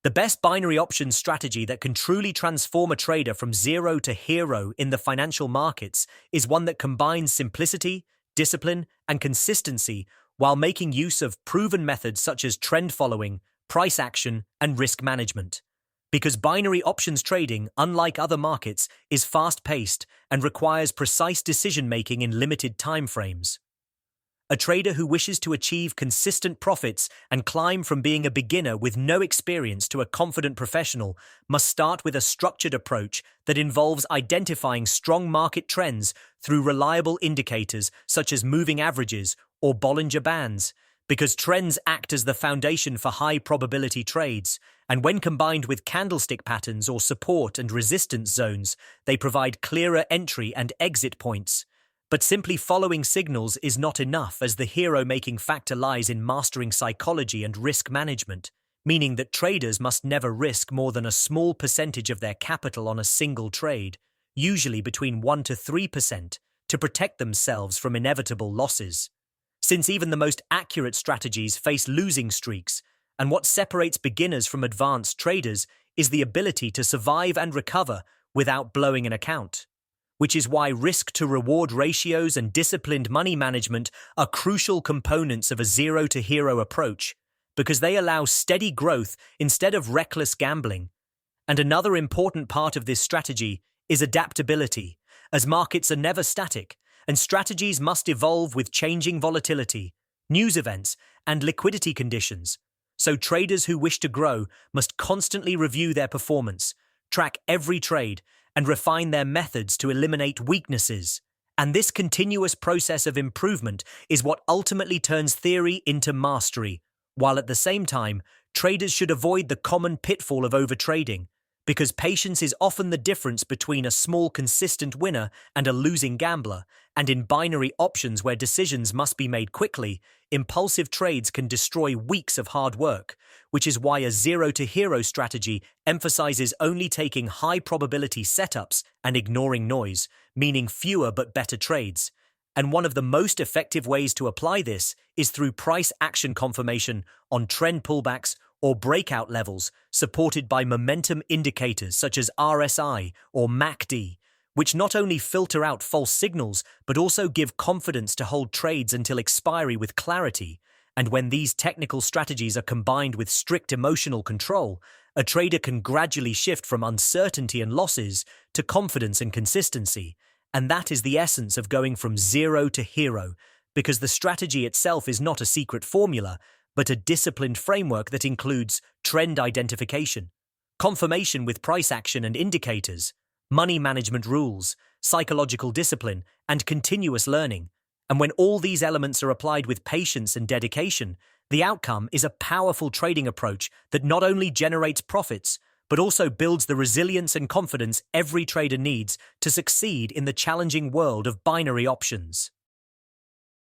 The best binary options strategy that can truly transform a trader from zero to hero in the financial markets is one that combines simplicity, discipline, and consistency while making use of proven methods such as trend following, price action, and risk management. Because binary options trading, unlike other markets, is fast-paced and requires precise decision-making in limited timeframes. A trader who wishes to achieve consistent profits and climb from being a beginner with no experience to a confident professional must start with a structured approach that involves identifying strong market trends through reliable indicators such as moving averages or Bollinger Bands, because trends act as the foundation for high-probability trades, and when combined with candlestick patterns or support and resistance zones, they provide clearer entry and exit points. But simply following signals is not enough, as the hero-making factor lies in mastering psychology and risk management, meaning that traders must never risk more than a small percentage of their capital on a single trade, usually between 1 to 3%, to protect themselves from inevitable losses. Since even the most accurate strategies face losing streaks, and what separates beginners from advanced traders is the ability to survive and recover without blowing an account. Which is why risk-to-reward ratios and disciplined money management are crucial components of a zero-to-hero approach, because they allow steady growth instead of reckless gambling. And another important part of this strategy is adaptability, as markets are never static, and strategies must evolve with changing volatility, news events, and liquidity conditions. So traders who wish to grow must constantly review their performance, track every trade, and refine their methods to eliminate weaknesses. And this continuous process of improvement is what ultimately turns theory into mastery, while at the same time, traders should avoid the common pitfall of overtrading, because patience is often the difference between a small consistent winner and a losing gambler, and in binary options where decisions must be made quickly, impulsive trades can destroy weeks of hard work, which is why a zero-to-hero strategy emphasizes only taking high-probability setups and ignoring noise, meaning fewer but better trades. And one of the most effective ways to apply this is through price action confirmation on trend pullbacks or breakout levels supported by momentum indicators such as RSI or MACD, which not only filter out false signals but also give confidence to hold trades until expiry with clarity. And when these technical strategies are combined with strict emotional control, a trader can gradually shift from uncertainty and losses to confidence and consistency. And that is the essence of going from zero to hero, because the strategy itself is not a secret formula, but a disciplined framework that includes trend identification, confirmation with price action and indicators, money management rules, psychological discipline, and continuous learning. And when all these elements are applied with patience and dedication, the outcome is a powerful trading approach that not only generates profits, but also builds the resilience and confidence every trader needs to succeed in the challenging world of binary options.